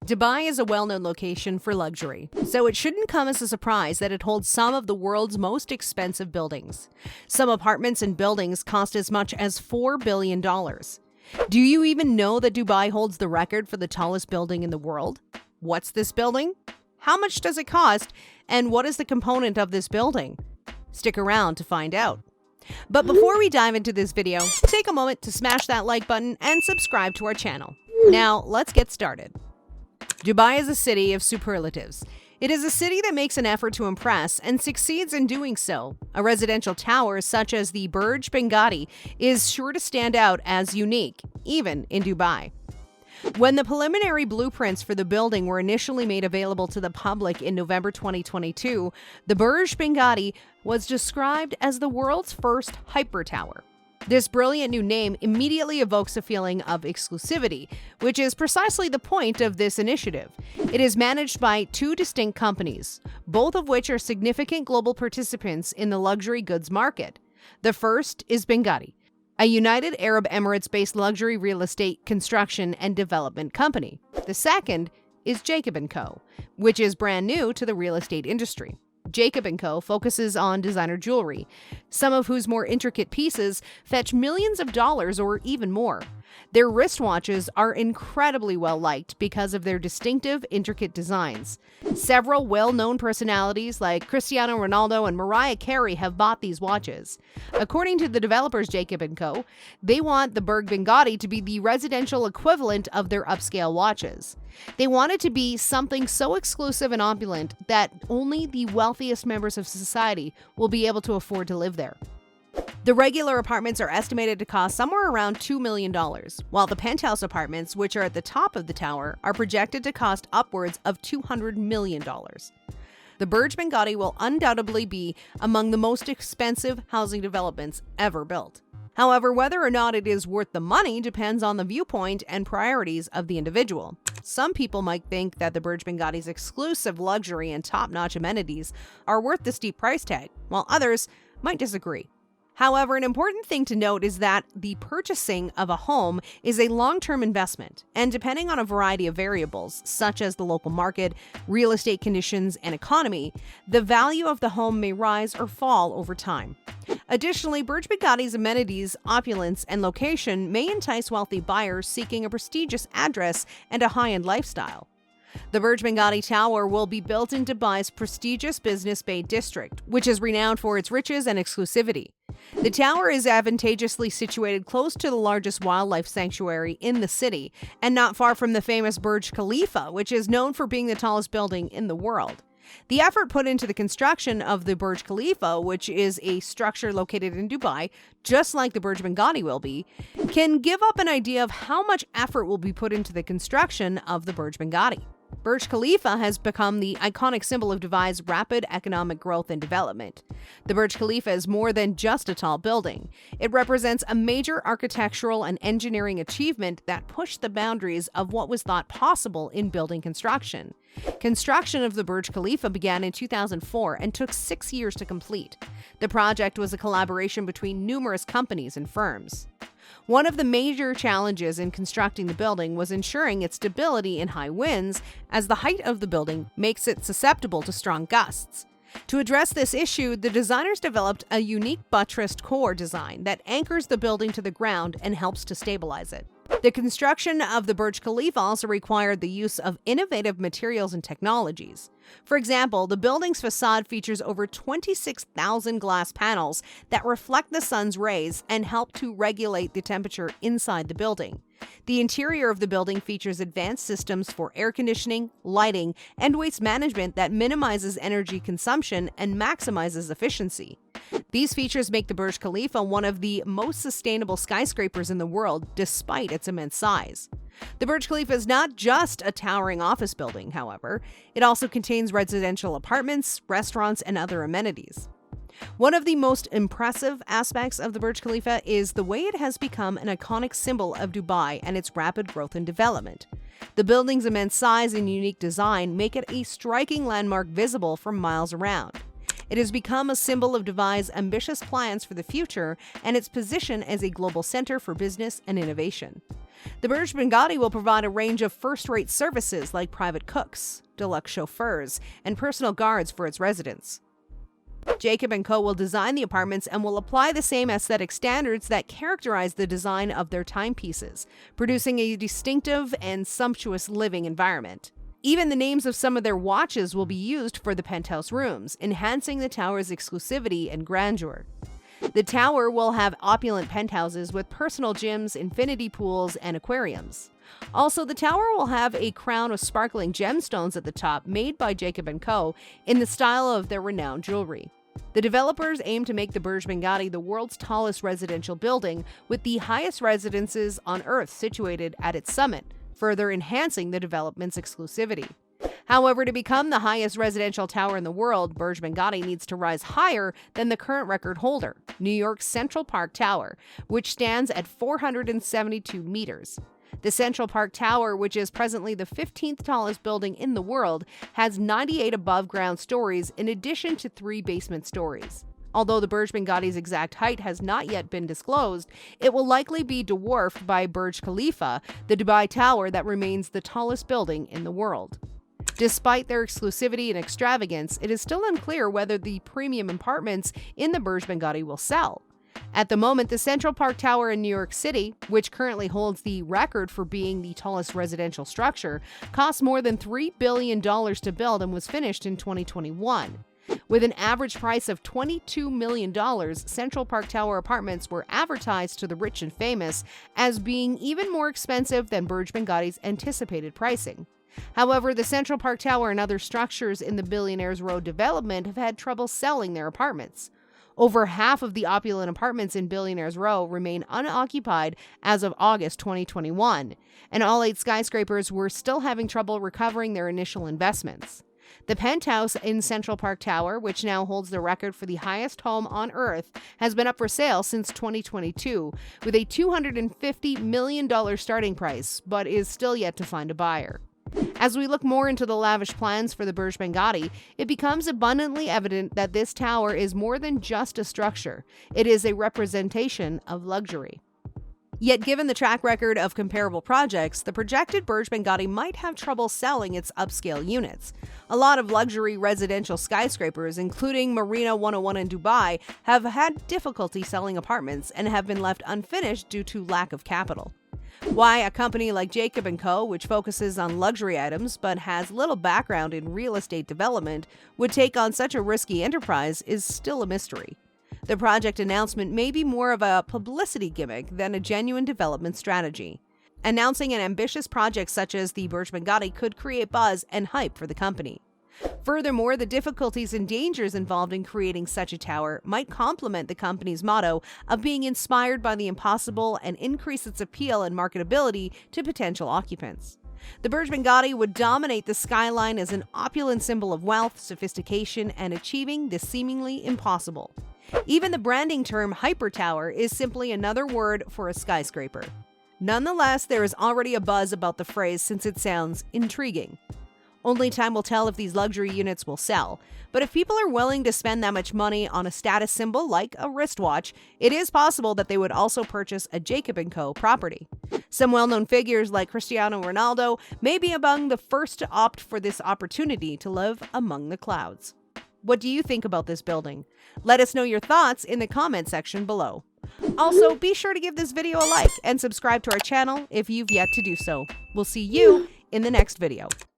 Dubai is a well-known location for luxury, so it shouldn't come as a surprise that it holds some of the world's most expensive buildings. Some apartments and buildings cost as much as $4 billion. Do you even know that Dubai holds the record for the tallest building in the world? What's this building? How much does it cost? And what is the component of this building? Stick around to find out. But before we dive into this video, take a moment to smash that like button and subscribe to our channel. Now, let's get started. Dubai is a city of superlatives. It is a city that makes an effort to impress and succeeds in doing so. A residential tower such as the Burj Bengadi is sure to stand out as unique, even in Dubai. When the preliminary blueprints for the building were initially made available to the public in November 2022, the Burj Bengadi was described as the world's first hyper tower. This brilliant new name immediately evokes a feeling of exclusivity, which is precisely the point of this initiative. It is managed by two distinct companies, both of which are significant global participants in the luxury goods market. The first is Bengadi, a United Arab Emirates-based luxury real estate construction and development company. The second is Jacob & Co., which is brand new to the real estate industry. Jacob & Co. focuses on designer jewelry, some of whose more intricate pieces fetch millions of dollars or even more. Their wristwatches are incredibly well-liked because of their distinctive, intricate designs. Several well-known personalities like Cristiano Ronaldo and Mariah Carey have bought these watches. According to the developers Jacob & Co., they want the Burj Bengadi to be the residential equivalent of their upscale watches. They want it to be something so exclusive and opulent that only the wealthiest members of society will be able to afford to live there. The regular apartments are estimated to cost somewhere around $2 million, while the penthouse apartments, which are at the top of the tower, are projected to cost upwards of $200 million. The Burj Bengadi will undoubtedly be among the most expensive housing developments ever built. However, whether or not it is worth the money depends on the viewpoint and priorities of the individual. Some people might think that the Burj Bengadi's exclusive luxury and top-notch amenities are worth the steep price tag, while others might disagree. However, an important thing to note is that the purchasing of a home is a long-term investment, and depending on a variety of variables, such as the local market, real estate conditions, and economy, the value of the home may rise or fall over time. Additionally, Burj Bengadi's amenities, opulence, and location may entice wealthy buyers seeking a prestigious address and a high-end lifestyle. The Burj Bengadi Tower will be built in Dubai's prestigious Business Bay district, which is renowned for its riches and exclusivity. The tower is advantageously situated close to the largest wildlife sanctuary in the city, and not far from the famous Burj Khalifa, which is known for being the tallest building in the world. The effort put into the construction of the Burj Khalifa, which is a structure located in Dubai, just like the Burj Bengadi will be, can give up an idea of how much effort will be put into the construction of the Burj Bengadi. Burj Khalifa has become the iconic symbol of Dubai's rapid economic growth and development. The Burj Khalifa is more than just a tall building. It represents a major architectural and engineering achievement that pushed the boundaries of what was thought possible in building construction. Construction of the Burj Khalifa began in 2004 and took 6 years to complete. The project was a collaboration between numerous companies and firms. One of the major challenges in constructing the building was ensuring its stability in high winds, as the height of the building makes it susceptible to strong gusts. To address this issue, the designers developed a unique buttressed core design that anchors the building to the ground and helps to stabilize it. The construction of the Burj Khalifa also required the use of innovative materials and technologies. For example, the building's facade features over 26,000 glass panels that reflect the sun's rays and help to regulate the temperature inside the building. The interior of the building features advanced systems for air conditioning, lighting, and waste management that minimizes energy consumption and maximizes efficiency. These features make the Burj Khalifa one of the most sustainable skyscrapers in the world, despite its immense size. The Burj Khalifa is not just a towering office building, however. It also contains residential apartments, restaurants, and other amenities. One of the most impressive aspects of the Burj Khalifa is the way it has become an iconic symbol of Dubai and its rapid growth and development. The building's immense size and unique design make it a striking landmark visible from miles around. It has become a symbol of Dubai's ambitious plans for the future and its position as a global center for business and innovation. The Burj Benghazi will provide a range of first-rate services like private cooks, deluxe chauffeurs, and personal guards for its residents. Jacob & Co. will design the apartments and will apply the same aesthetic standards that characterize the design of their timepieces, producing a distinctive and sumptuous living environment. Even the names of some of their watches will be used for the penthouse rooms, enhancing the tower's exclusivity and grandeur. The tower will have opulent penthouses with personal gyms, infinity pools, and aquariums. Also, the tower will have a crown of sparkling gemstones at the top made by Jacob & Co. in the style of their renowned jewelry. The developers aim to make the Burj Benghazi the world's tallest residential building, with the highest residences on Earth situated at its summit, further enhancing the development's exclusivity. However, to become the highest residential tower in the world, Burj Benghazi needs to rise higher than the current record holder, New York's Central Park Tower, which stands at 472 meters. The Central Park Tower, which is presently the 15th tallest building in the world, has 98 above-ground stories in addition to 3 basement stories. Although the Burj Benghazi's exact height has not yet been disclosed, it will likely be dwarfed by Burj Khalifa, the Dubai Tower that remains the tallest building in the world. Despite their exclusivity and extravagance, it is still unclear whether the premium apartments in the Burj Benghazi will sell. At the moment, the Central Park Tower in New York City, which currently holds the record for being the tallest residential structure, cost more than $3 billion to build and was finished in 2021. With an average price of $22 million, Central Park Tower apartments were advertised to the rich and famous as being even more expensive than Burj Benghazi's anticipated pricing. However, the Central Park Tower and other structures in the Billionaires Row development have had trouble selling their apartments. Over half of the opulent apartments in Billionaires Row remain unoccupied as of August 2021, and all 8 skyscrapers were still having trouble recovering their initial investments. The penthouse in Central Park Tower, which now holds the record for the highest home on Earth, has been up for sale since 2022, with a $250 million starting price, but is still yet to find a buyer. As we look more into the lavish plans for the Burj Benghazi, it becomes abundantly evident that this tower is more than just a structure. It is a representation of luxury. Yet given the track record of comparable projects, the projected Burj Benghazi might have trouble selling its upscale units. A lot of luxury residential skyscrapers, including Marina 101 in Dubai, have had difficulty selling apartments and have been left unfinished due to lack of capital. Why a company like Jacob & Co., which focuses on luxury items but has little background in real estate development, would take on such a risky enterprise is still a mystery. The project announcement may be more of a publicity gimmick than a genuine development strategy. Announcing an ambitious project such as the Burj Benghazi could create buzz and hype for the company. Furthermore, the difficulties and dangers involved in creating such a tower might complement the company's motto of being inspired by the impossible and increase its appeal and marketability to potential occupants. The Burj Benghazi would dominate the skyline as an opulent symbol of wealth, sophistication, and achieving the seemingly impossible. Even the branding term hyper tower is simply another word for a skyscraper. Nonetheless, there is already a buzz about the phrase since it sounds intriguing. Only time will tell if these luxury units will sell, but if people are willing to spend that much money on a status symbol like a wristwatch, it is possible that they would also purchase a Jacob & Co. property. Some well-known figures like Cristiano Ronaldo may be among the first to opt for this opportunity to live among the clouds. What do you think about this building? Let us know your thoughts in the comment section below. Also, be sure to give this video a like and subscribe to our channel if you've yet to do so. We'll see you in the next video.